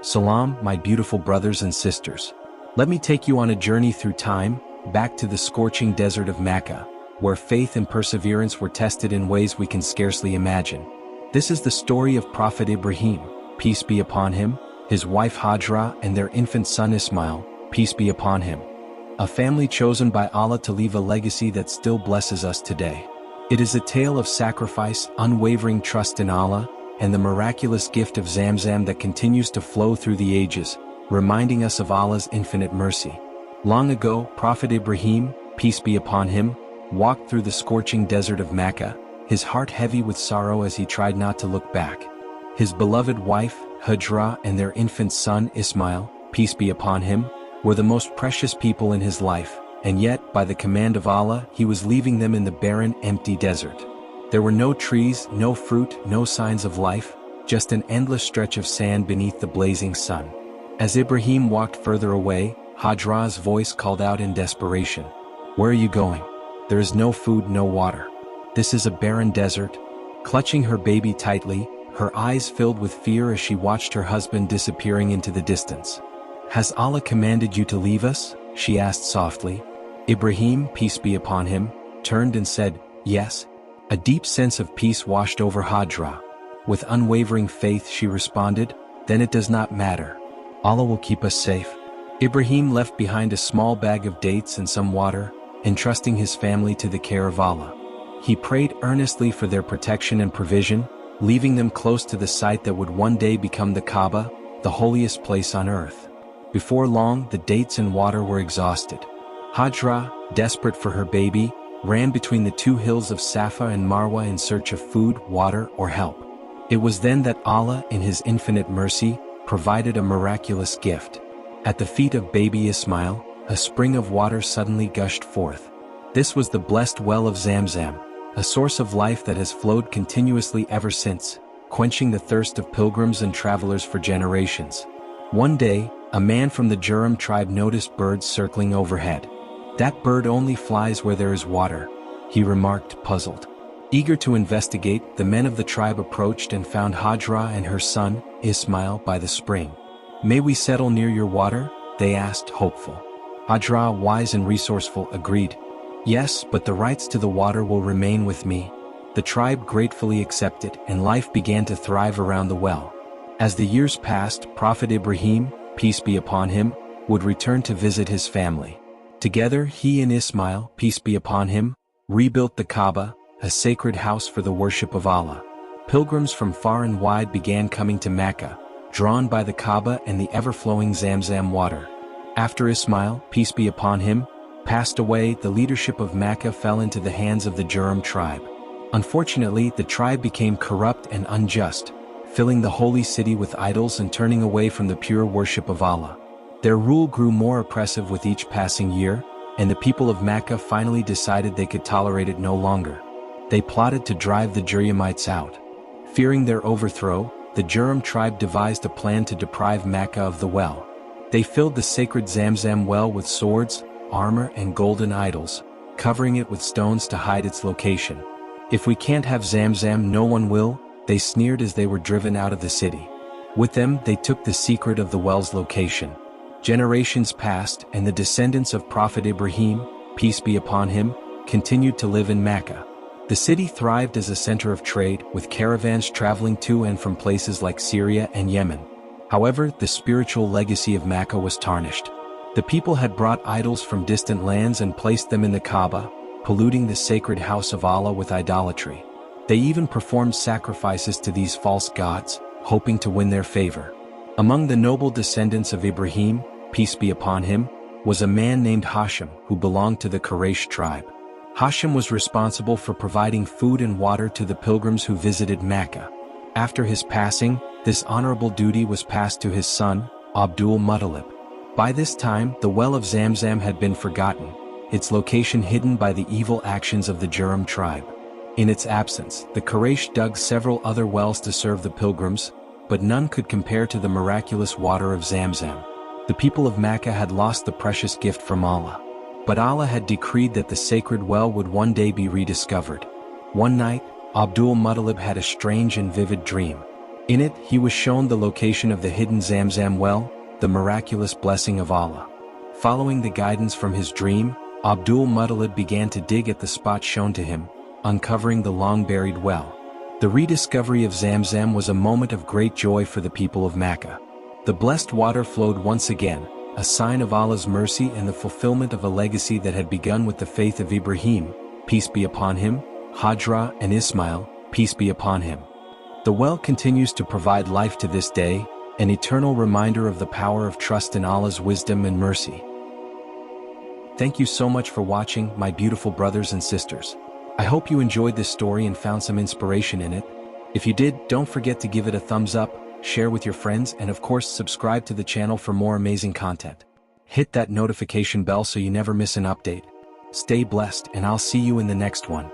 Salam, my beautiful brothers and sisters. Let me take you on a journey through time, back to the scorching desert of Makkah, where faith and perseverance were tested in ways we can scarcely imagine. This is the story of Prophet Ibrahim, peace be upon him, his wife Hajrah and their infant son Ismail, peace be upon him. A family chosen by Allah to leave a legacy that still blesses us today. It is a tale of sacrifice, unwavering trust in Allah, and the miraculous gift of Zamzam that continues to flow through the ages, reminding us of Allah's infinite mercy. Long ago, Prophet Ibrahim, peace be upon him, walked through the scorching desert of Makkah, his heart heavy with sorrow as he tried not to look back. His beloved wife, Hajrah, and their infant son, Ismail, peace be upon him, were the most precious people in his life, and yet, by the command of Allah, he was leaving them in the barren, empty desert. There were no trees, no fruit, no signs of life, just an endless stretch of sand beneath the blazing sun. As Ibrahim walked further away, Hajrah's voice called out in desperation. "Where are you going? There is no food, no water. This is a barren desert." Clutching her baby tightly, her eyes filled with fear as she watched her husband disappearing into the distance. "Has Allah commanded you to leave us?" she asked softly. Ibrahim, peace be upon him, turned and said, "Yes." A deep sense of peace washed over Hajrah. With unwavering faith she responded, "Then it does not matter. Allah will keep us safe." Ibrahim left behind a small bag of dates and some water, entrusting his family to the care of Allah. He prayed earnestly for their protection and provision, leaving them close to the site that would one day become the Kaaba, the holiest place on earth. Before long, the dates and water were exhausted. Hajrah, desperate for her baby, ran between the two hills of Safa and Marwa in search of food, water, or help. It was then that Allah, in His infinite mercy, provided a miraculous gift. At the feet of baby Ismail, a spring of water suddenly gushed forth. This was the blessed well of Zamzam, a source of life that has flowed continuously ever since, quenching the thirst of pilgrims and travelers for generations. One day, a man from the Jurham tribe noticed birds circling overhead. "That bird only flies where there is water," he remarked, puzzled. Eager to investigate, the men of the tribe approached and found Hajrah and her son, Ismail, by the spring. "May we settle near your water?" they asked, hopeful. Hajrah, wise and resourceful, agreed. "Yes, but the rights to the water will remain with me." The tribe gratefully accepted, and life began to thrive around the well. As the years passed, Prophet Ibrahim, peace be upon him, would return to visit his family. Together, he and Ismail, peace be upon him, rebuilt the Kaaba, a sacred house for the worship of Allah. Pilgrims from far and wide began coming to Makkah, drawn by the Kaaba and the ever-flowing Zamzam water. After Ismail, peace be upon him, passed away, the leadership of Makkah fell into the hands of the Jurham tribe. Unfortunately, the tribe became corrupt and unjust, filling the holy city with idols and turning away from the pure worship of Allah. Their rule grew more oppressive with each passing year, and the people of Makkah finally decided they could tolerate it no longer. They plotted to drive the Jurhamites out. Fearing their overthrow, the Jurham tribe devised a plan to deprive Makkah of the well. They filled the sacred Zamzam well with swords, armor, and golden idols, covering it with stones to hide its location. "If we can't have Zamzam, no one will," they sneered as they were driven out of the city. With them, they took the secret of the well's location. Generations passed, and the descendants of Prophet Ibrahim, peace be upon him, continued to live in Makkah. The city thrived as a center of trade, with caravans traveling to and from places like Syria and Yemen. However, the spiritual legacy of Makkah was tarnished. The people had brought idols from distant lands and placed them in the Kaaba, polluting the sacred house of Allah with idolatry. They even performed sacrifices to these false gods, hoping to win their favor. Among the noble descendants of Ibrahim, peace be upon him, was a man named Hashim who belonged to the Quraysh tribe. Hashim was responsible for providing food and water to the pilgrims who visited Makkah. After his passing, this honorable duty was passed to his son, Abdul Muttalib. By this time, the well of Zamzam had been forgotten, its location hidden by the evil actions of the Jurham tribe. In its absence, the Quraysh dug several other wells to serve the pilgrims, but none could compare to the miraculous water of Zamzam. The people of Makkah had lost the precious gift from Allah. But Allah had decreed that the sacred well would one day be rediscovered. One night, Abdul Muttalib had a strange and vivid dream. In it, he was shown the location of the hidden Zamzam well, the miraculous blessing of Allah. Following the guidance from his dream, Abdul Muttalib began to dig at the spot shown to him, uncovering the long-buried well. The rediscovery of Zamzam was a moment of great joy for the people of Makkah. The blessed water flowed once again, a sign of Allah's mercy and the fulfillment of a legacy that had begun with the faith of Ibrahim, peace be upon him, Hajrah and Ismail, peace be upon him. The well continues to provide life to this day, an eternal reminder of the power of trust in Allah's wisdom and mercy. Thank you so much for watching, my beautiful brothers and sisters. I hope you enjoyed this story and found some inspiration in it. If you did, don't forget to give it a thumbs up, share with your friends, and of course subscribe to the channel for more amazing content. Hit that notification bell so you never miss an update. Stay blessed, and I'll see you in the next one.